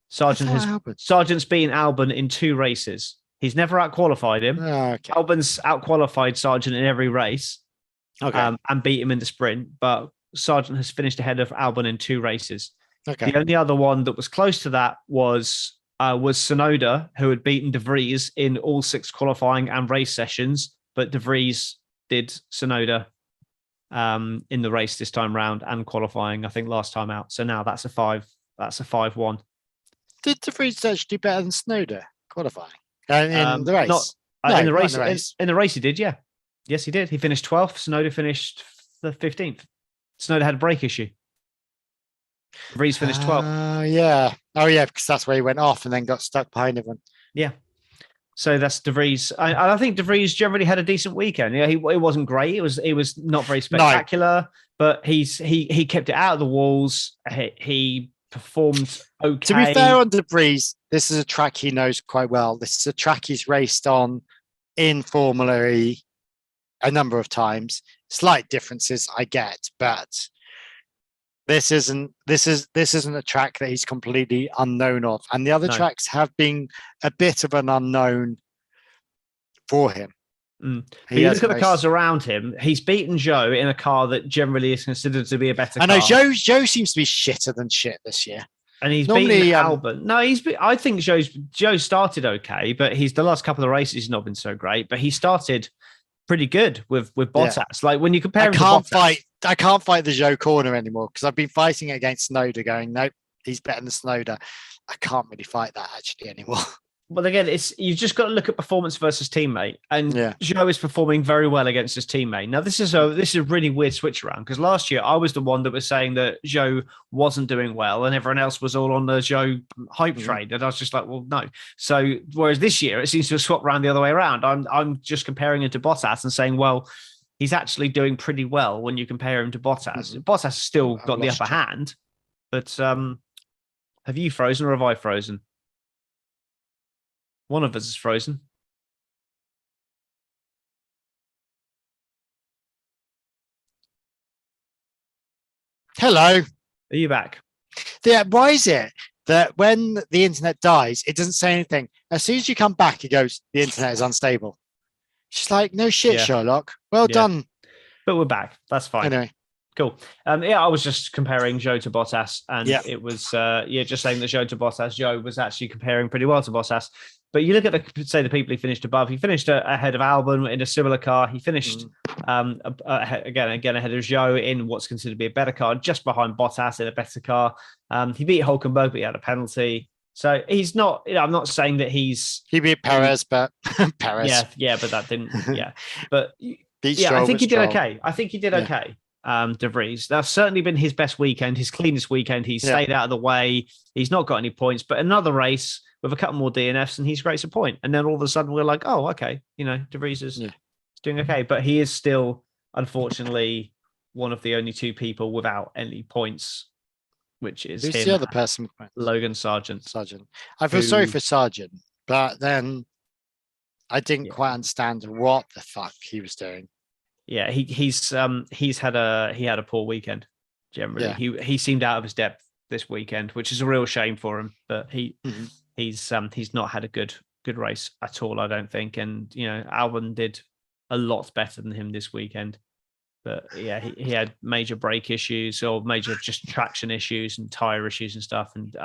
Sargent's beaten Albon in 2 races. He's never out-qualified him. Okay. Albon's out-qualified Sargent in every race, Okay. and beat him in the sprint, but Sargent has finished ahead of Albon in 2 races. Okay. The only other one that was close to that was Tsunoda, who had beaten De Vries in all 6 qualifying and race sessions, but De Vries did Tsunoda in the race this time round and qualifying, I think, last time out. So now that's a 5. That's a 5-1. Did De Vries actually do better than Snowder qualifying in the race? In the race. In the race, he did. Yeah, yes, he did. He finished 12th. Snowder finished the 15th. Snowder had a brake issue. Vries finished 12th. Yeah. Oh, yeah, because that's where he went off and then got stuck behind everyone. Yeah. So that's De Vries. I think De Vries generally had a decent weekend. Yeah, it wasn't great. It was not very spectacular, but he kept it out of the walls. He performed okay. To be fair on De Vries, this is a track he knows quite well. This is a track he's raced on in Formula E a number of times. Slight differences, I get, but this isn't a track that he's completely unknown of. And the other tracks have been a bit of an unknown for him. But you look at the cars around him, he's beaten Joe in a car that generally is considered to be a better car. I know Joe seems to be shitter than shit this year. And he's beaten Albon. No, I think Joe started okay, but the last couple of races he's not been so great. But he started pretty good with Bottas. Yeah. Like when you compare him to Bottas, I can't fight the Joe corner anymore because I've been fighting against Snowder going, nope, he's better than Snowder. I can't really fight that actually anymore. Well, again, you've just got to look at performance versus teammate, and Joe is performing very well against his teammate. Now, this is a really weird switch around because last year I was the one that was saying that Joe wasn't doing well, and everyone else was all on the Joe hype train, and I was just like, well, no. So, whereas this year it seems to have swapped around the other way around. I'm just comparing him to Bottas and saying, well, he's actually doing pretty well when you compare him to Bottas. Bottas has still got the upper hand, but have you frozen or have I frozen? One of us is frozen. Hello. Are you back? Yeah. Why is it that when the internet dies, it doesn't say anything? As soon as you come back, it goes, the internet is unstable. She's like, no shit, Sherlock. Well done. But we're back. That's fine. Anyway. Cool. I was just comparing Joe to Bottas, and it was just saying that Joe to Bottas. Joe was actually comparing pretty well to Bottas. But you look at the people he finished above. He finished ahead of Albon in a similar car. He finished again ahead of Joe in what's considered to be a better car, just behind Bottas in a better car. He beat Hulkenberg, but he had a penalty. So he's not. I'm not saying that he beat Perez, but Perez. Yeah, but that didn't. Yeah, but I think he did okay. I think he did okay. De Vries. That's certainly been his best weekend, his cleanest weekend. He's stayed out of the way. He's not got any points, but another race with a couple more DNFs and he scrapes a point. And then all of a sudden we're like, oh, okay. De Vries is doing okay. But he is still, unfortunately, one of the only 2 people without any points, which is Who's the other person with points? Logan Sargent. I feel sorry for Sargent, but then I didn't quite understand what the fuck he was doing. Yeah, he's had a poor weekend generally. Yeah. He seemed out of his depth this weekend, which is a real shame for him. But he's not had a good race at all, I don't think. And Albon did a lot better than him this weekend. But yeah, he had major brake issues or major just traction issues and tire issues and stuff. And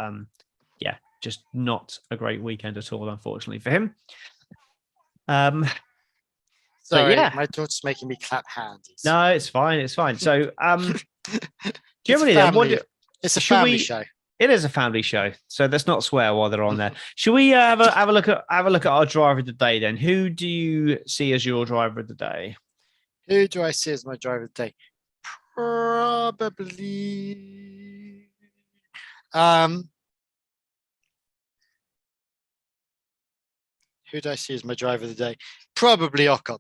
just not a great weekend at all, unfortunately for him. Sorry, my daughter's making me clap hands. No, it's fine. It's fine. So, generally, it's a family show. It is a family show, so let's not swear while they're on there. Should we have a look at our driver of the day then? Who do you see as your driver of the day? Who do I see as my driver of the day? Probably. Who do I see as my driver of the day? Probably Ocon.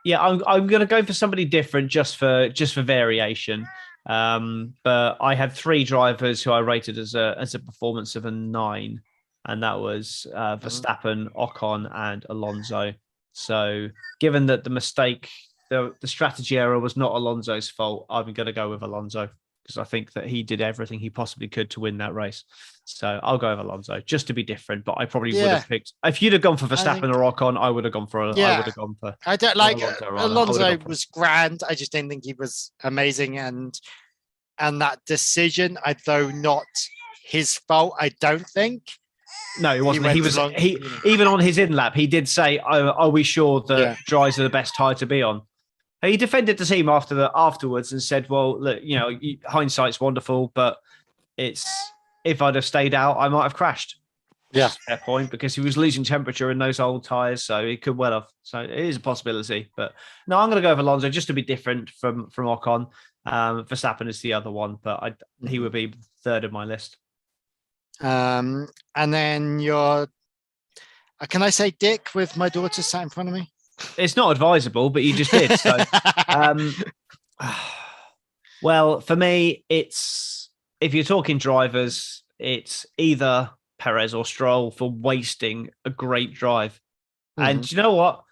Yeah, I'm going to go for somebody different just for variation. But I had 3 drivers who I rated as a performance of a 9, and that was Verstappen, Ocon, and Alonso. So, given that the mistake, the strategy error was not Alonso's fault, I'm going to go with Alonso. because I think that he did everything he possibly could to win that race. So I'll go with Alonso just to be different. But I probably would have picked, if you'd have gone for Verstappen or Ocon, I would have gone for. I would have gone for. I don't like Alonso was grand. I just didn't think he was amazing, and that decision, though not his fault, I don't think. No, it wasn't. He even on his in lap, he did say, "Are we sure that dries are the best tyre to be on?" He defended the team afterwards and said, "Well, look, hindsight's wonderful, but if I'd have stayed out, I might have crashed." Yeah, fair point, because he was losing temperature in those old tyres, so he could well have. So it is a possibility, but no, I'm going to go with Alonso just to be different from Ocon. Verstappen is the other one, but he would be third of my list. And then can I say Dick with my daughter sat in front of me? It's not advisable, but you just did. So, well, for me, it's, if you're talking drivers, it's either Perez or Stroll for wasting a great drive. And you know what?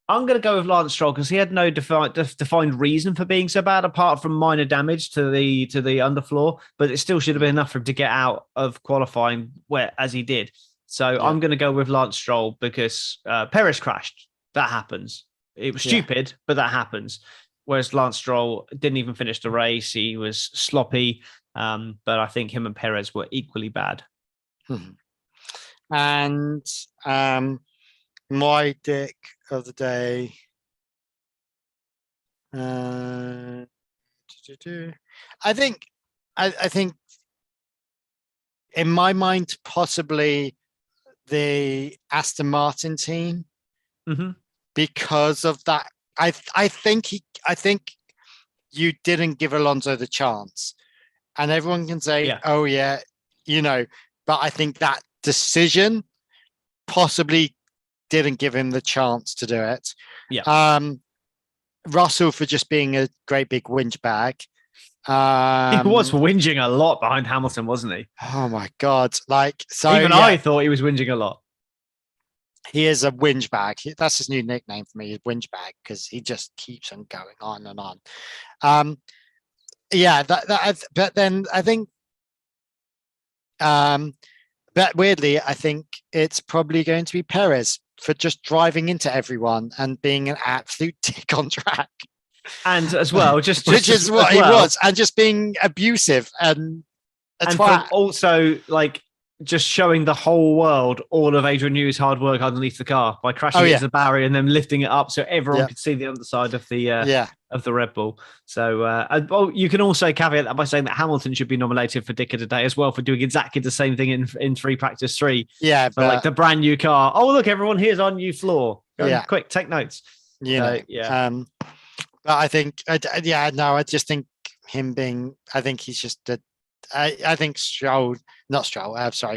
I'm going to go with Lance Stroll because he had no defined reason for being so bad, apart from minor damage to the underfloor. But it still should have been enough for him to get out of qualifying as he did. So I'm going to go with Lance Stroll because Perez crashed. That happens. It was stupid, but that happens. Whereas Lance Stroll didn't even finish the race. He was sloppy. But I think him and Perez were equally bad. And my Dick of the day. I think in my mind, possibly the Aston Martin team, because of that. I think you didn't give Alonso the chance, and everyone can say, "Oh yeah," but I think that decision possibly didn't give him the chance to do it. Russell for just being a great big whinge bag. He was whinging a lot behind Hamilton, wasn't he? Oh my God. I thought he was whinging a lot. He is a whinge bag. That's his new nickname for me, is whinge bag, because he just keeps on going on and on. But then I think, but weirdly, I think it's probably going to be Perez for just driving into everyone and being an absolute dick on track. And as well, which is what he was, and just being abusive and also just showing the whole world all of Adrian Newey's hard work underneath the car by crashing into the barrier and then lifting it up so everyone could see the underside of the Red Bull. So you can also caveat that by saying that Hamilton should be nominated for Dick of the Day as well for doing exactly the same thing in free practice 3. Yeah, but the brand new car. Oh look, everyone, here's our new floor. Quick, take notes. But I think, I just think him being, I think he's just I think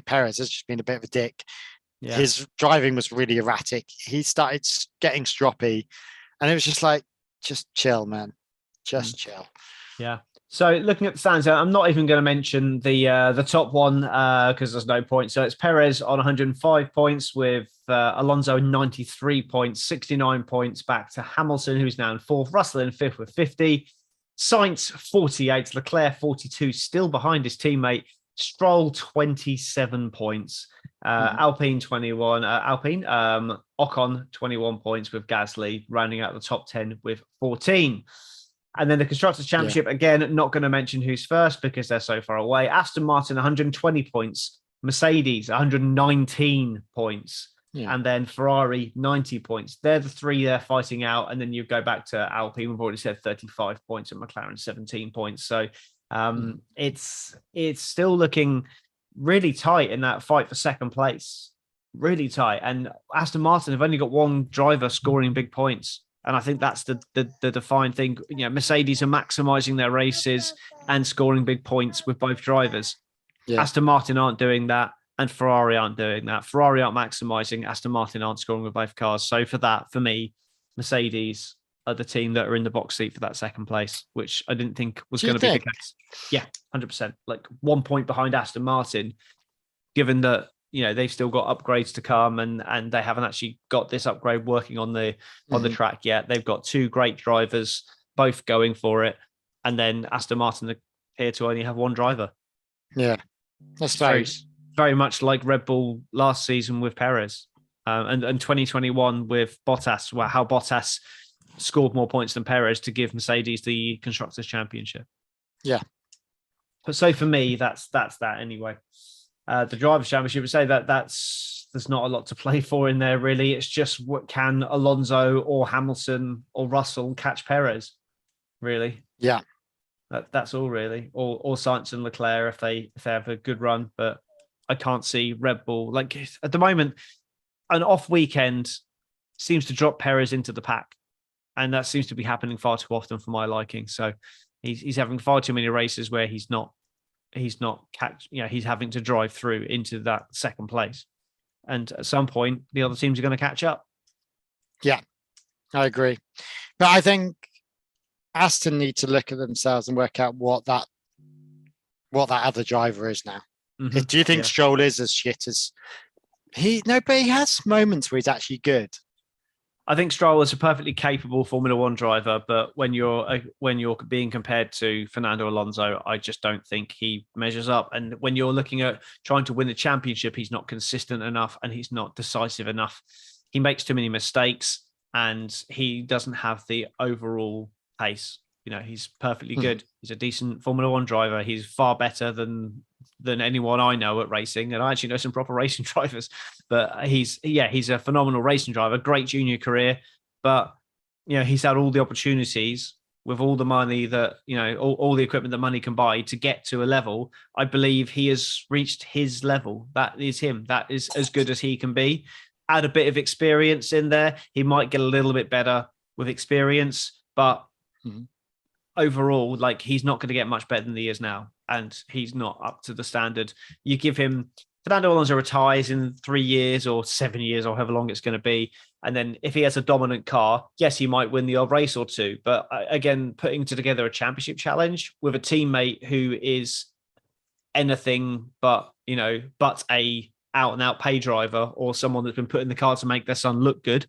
Perez has just been a bit of a dick. Yeah. His driving was really erratic. He started getting stroppy, and it was just like, just chill, man. Just chill. Yeah. So looking at the stands, I'm not even going to mention the top one because there's no point. So it's Perez on 105 points with Alonso 93 points, 69 points back to Hamilton, who's now in 4th, Russell in 5th with 50. Sainz 48, Leclerc 42, still behind his teammate. Stroll 27 points, Alpine 21, Ocon 21 points with Gasly rounding out the top 10 with 14. And then the Constructors' Championship, again, not going to mention who's first because they're so far away. Aston Martin 120 points, Mercedes 119 points. And then Ferrari, 90 points. They're the three they're fighting out. And then you go back to Alpine. We've already said 35 points and McLaren, 17 points. So it's still looking really tight in that fight for second place. Really tight. And Aston Martin have only got one driver scoring big points. And I think that's the defined thing. Mercedes are maximizing their races and scoring big points with both drivers. Aston Martin aren't doing that. And Ferrari aren't doing that. Ferrari aren't maximizing. Aston Martin aren't scoring with both cars. So for me, Mercedes are the team that are in the box seat for that second place, which I didn't think was going to be the case. Yeah, 100%. 1 point behind Aston Martin, given that they've still got upgrades to come and they haven't actually got this upgrade working on the track yet. They've got two great drivers, both going for it, and then Aston Martin are here to only have one driver. Yeah, that's very much like Red Bull last season with Perez, and 2021 with Bottas. How Bottas scored more points than Perez to give Mercedes the Constructors' Championship. Yeah, but so for me, that's that anyway. The Drivers' Championship would say there's not a lot to play for in there really. It's just what can Alonso or Hamilton or Russell catch Perez, really. Yeah. That's all really, or Sainz and Leclerc if they have a good run, but I can't see Red Bull like at the moment. An off weekend seems to drop Perez into the pack, and that seems to be happening far too often for my liking. So he's having far too many races where he's not he's having to drive through into that second place, and at some point the other teams are going to catch up. Yeah, I agree, but I think Aston need to look at themselves and work out what that other driver is now. Mm-hmm. Do you think Stroll is as shit as he? No, but he has moments where he's actually good. I think Stroll is a perfectly capable Formula One driver, but when you're being compared to Fernando Alonso, I just don't think he measures up. And when you're looking at trying to win the championship, he's not consistent enough and he's not decisive enough. He makes too many mistakes and he doesn't have the overall pace. He's perfectly good. He's a decent Formula One driver. He's far better than anyone I know at racing, and I actually know some proper racing drivers. But he's a phenomenal racing driver. Great junior career, but he's had all the opportunities with all the money that all the equipment that money can buy to get to a level. I believe he has reached his level. That is him. That is as good as he can be. Add a bit of experience in there, he might get a little bit better with experience, but. Overall, he's not going to get much better than he is now, and he's not up to the standard. You give him Fernando Alonso retires in 3 years or 7 years or however long it's going to be, and then if he has a dominant car, yes, he might win the odd race or two. But again, putting together a championship challenge with a teammate who is anything but a out and out pay driver or someone that's been put in the car to make their son look good,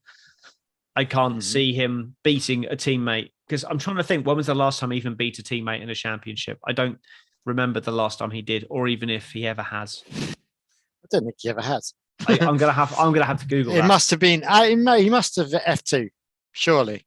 I can't see him beating a teammate. Because I'm trying to think, when was the last time he even beat a teammate in a championship? I don't remember the last time he did, or even if he ever has. I don't think he ever has. I'm gonna have to Google. It must have been. He must have F2, surely.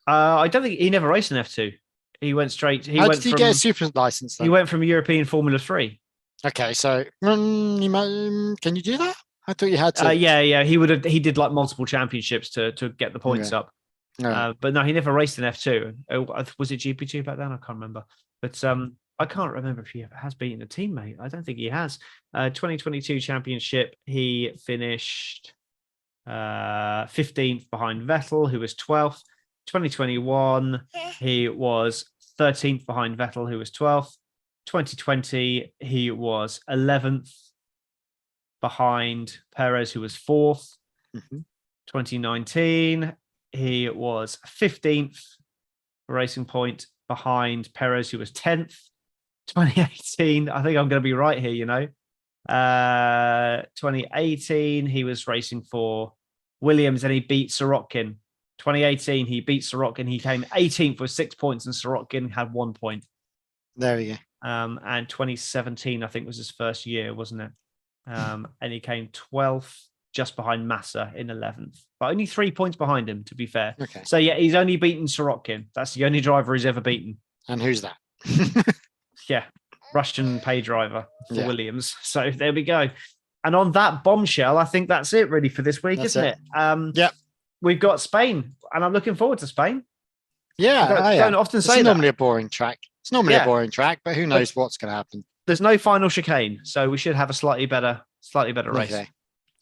I don't think he never raced in F2. He went straight. How did he get a super license? Then? He went from European Formula 3. Okay, so can you do that? I thought you had to. Yeah. He did like multiple championships to get the points up. No. But no, he never raced in F2. Was it GP2 back then? I can't remember. But I can't remember if he ever has beaten a teammate. I don't think he has. 2022 championship, he finished 15th behind Vettel, who was 12th. 2021, he was 13th behind Vettel, who was 12th. 2020, he was 11th behind Perez, who was 4th. 2019, he was 15th Racing Point behind Perez, who was 10th. 2018, I think I'm going to be right here, 2018, he was racing for Williams and he beat Sirotkin. 2018, he beat Sirotkin. He came 18th with 6 points and Sirotkin had 1 point. There we go. And 2017, I think, was his first year, wasn't it? And he came 12th, just behind Massa in 11th, but only 3 points behind him, to be fair. Okay. So yeah, he's only beaten Sirotkin. That's the only driver he's ever beaten. And who's that? Yeah, Russian pay driver for Williams. So there we go. And on that bombshell, I think that's it really for this week, isn't it? We've got Spain, and I'm looking forward to Spain. Yeah, I don't often say it's that. Normally a boring track. It's normally a boring track, but who knows what's going to happen. There's no final chicane, so we should have a slightly better race.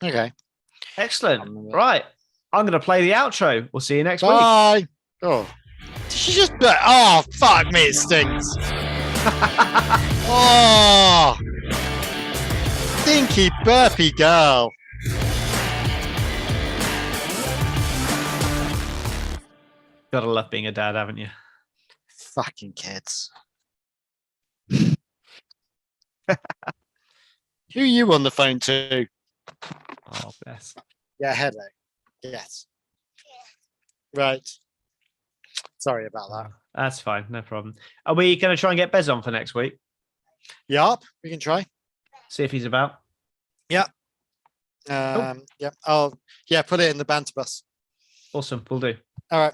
Okay. Excellent. Right. I'm going to play the outro. We'll see you next week. Bye. Oh. She just... Oh, fuck me, it stinks. Oh. Stinky burpy girl. Gotta love being a dad, haven't you? Fucking kids. Who are you on the phone to? Oh, bless. Yeah, headache. Yes. Right. Sorry about that. That's fine. No problem. Are we going to try and get Bez on for next week? Yep, we can try. See if he's about. Yeah. Yeah. Put it in the banter bus. Awesome. We'll do. All right.